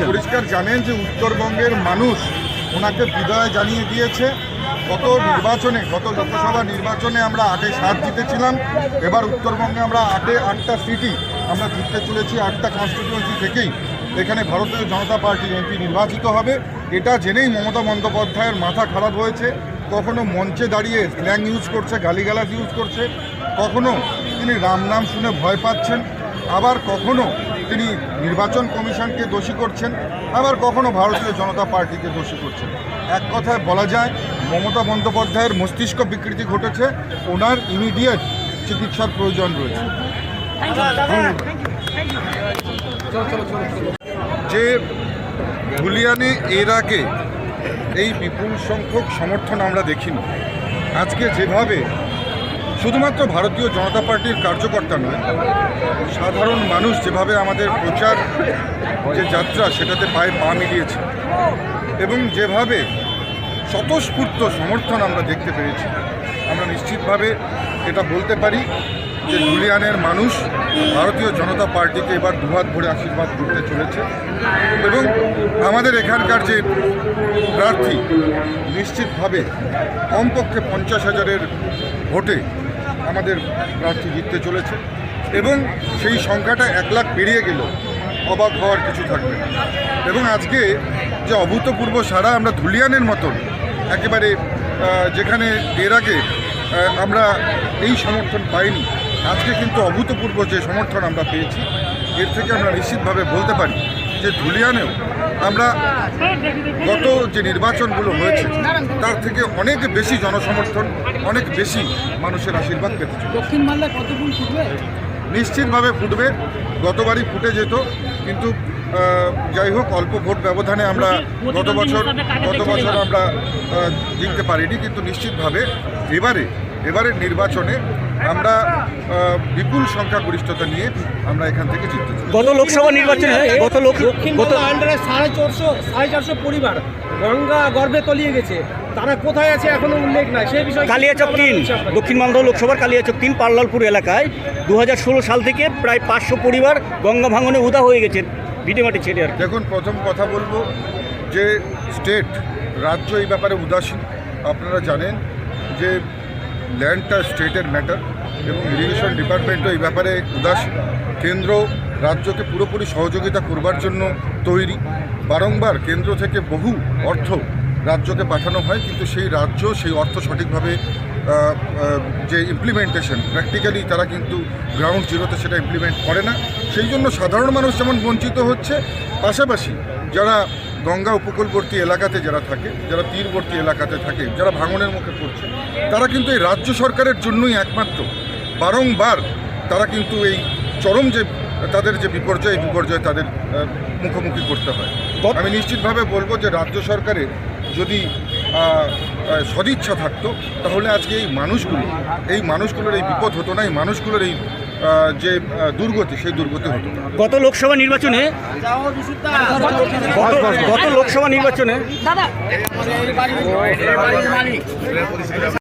পরিষ্কার জানেন যে উত্তরবঙ্গের মানুষ ওনাকে বিদায় জানিয়ে দিয়েছে। গত লোকসভা নির্বাচনে আমরা 8-এ 7 জিতেছিলাম। এবার উত্তরবঙ্গে আমরা 8টা সিটি আমরা জিততে চলেছি। 8টা কনস্টিটিউয়েন্সি থেকেই এখানে ভারতীয় জনতা পার্টির এমপি নির্বাচিত হবে। এটা জেনেই মমতা বন্দ্যোপাধ্যায়ের মাথা খারাপ হয়েছে। কখনো মঞ্চে দাঁড়িয়ে স্ল্যাং ইউজ করছে, গালিগালাজ ইউজ করছে, কখনো তিনি রাম নাম শুনে ভয় পাচ্ছেন, আবার কখনো তিনি নির্বাচন কমিশনকে দোষী করছেন, আবার কখনো ভারতীয় জনতা পার্টিকে দোষী করছেন। এক কথায় বলা যায় মমতা বন্দ্যোপাধ্যায়ের মস্তিষ্ক বিকৃতি ঘটেছে। ওনার ইমিডিয়েট চিকিৎসার প্রয়োজন রয়েছে। যে ধুলিয়ানে এর আগে এই বিপুল সংখ্যক সমর্থন আমরা দেখিনি, আজকে যেভাবে শুধুমাত্র ভারতীয় জনতা পার্টির কার্যকর্তা নয়, সাধারণ মানুষ যেভাবে আমাদের প্রচার যে যাত্রা সেটাতে পায়ে পা মিলিয়েছে এবং যেভাবে স্বতঃস্ফূর্ত সমর্থন আমরা দেখতে পেরেছি, আমরা নিশ্চিতভাবে এটা বলতে পারি যে ধুলিয়ানের মানুষ ভারতীয় জনতা পার্টিকে এবার দুহাত ভরে আশীর্বাদ করতে চলেছে এবং আমাদের এখানকার যে প্রার্থী নিশ্চিতভাবে কমপক্ষে 50,000-এর ভোটে আমাদের প্রার্থী জিততে চলেছে এবং সেই সংখ্যাটা 1 লাখ পেরিয়ে গেল অবাক হওয়ার কিছু থাকবে না। এবং আজকে যে অভূতপূর্ব সাড়া আমরা ধুলিয়ানের মতন একেবারে যেখানে এর আগে আমরা এই সমর্থন পাইনি, আজকে কিন্তু অভূতপূর্ব যে সমর্থন আমরা পেয়েছি, এর থেকে আমরা নিশ্চিতভাবে বলতে পারি যে ধুলিয়ানেও আমরা গত যে নির্বাচনগুলো হয়েছে তার থেকে অনেক বেশি জনসমর্থন, অনেক বেশি মানুষের আশীর্বাদ পেতে চলেছে। দক্ষিণ বাংলায় কত ফুল ফুটবে? নিশ্চিতভাবে ফুটবে। গতবারই ফুটে যেত, কিন্তু যাই হোক অল্প ভোট ব্যবধানে আমরা গত বছর আমরা জিততে পারিনি, কিন্তু নিশ্চিতভাবে এবারের নির্বাচনে আমরা বিপুল সংখ্যাগরিষ্ঠতা নিয়ে আমরা এখান থেকে জিততে চাই। গত লোকসভা নির্বাচনে আন্ডারে 450 পরিবার গঙ্গা গর্ভে তলিয়ে গেছে, তারা কোথায় আছে এখনো উল্লেখ নাই। সেই বিষয়ে কালিয়াচক 3 দক্ষিণ মালদহ লোকসভার কালিয়াচক 3 পার্লালপুর এলাকায় 2016 সাল থেকে প্রায় 500 পরিবার গঙ্গা ভাঙনে উদা হয়ে গেছে ভিটেমাটি ছেড়ে। আর দেখুন, প্রথম কথা বলবো যে রাজ্য এই ব্যাপারে উদাসীন। আপনারা জানেন যে ল্যান্ডটা স্টেটের ম্যাটার এবং ইরিগেশন ডিপার্টমেন্টও এই ব্যাপারে উদাসীন। কেন্দ্র রাজ্যকে পুরোপুরি সহযোগিতা করবার জন্য তৈরি। বারংবার কেন্দ্র থেকে বহু অর্থ রাজ্যকে পাঠানো হয়, কিন্তু সেই রাজ্য সেই অর্থ সঠিকভাবে যে ইমপ্লিমেন্টেশন প্র্যাকটিক্যালি তারা কিন্তু গ্রাউন্ড জিরোতে সেটা ইমপ্লিমেন্ট করে না। সেই জন্য সাধারণ মানুষ যেমন বঞ্চিত হচ্ছে, পাশাপাশি যারা গঙ্গা উপকূলবর্তী এলাকাতে যারা থাকে, যারা তীরবর্তী এলাকাতে থাকে, যারা ভাঙনের মুখে পড়ছে, তারা কিন্তু এই রাজ্য সরকারের জন্যই একমাত্র বারংবার তারা কিন্তু এই চরম যে তাদের যে বিপর্যয়, এই বিপর্যয় তাদের মুখোমুখি করতে হয়। আমি নিশ্চিতভাবে বলবো যে রাজ্য সরকারের যদি সদিচ্ছা থাকতো তাহলে আজকে এই মানুষগুলোর এই বিপদ হতো না, এই মানুষগুলোর এই যে দুর্গতি, সেই দুর্গতি হতো না। গত লোকসভা নির্বাচনে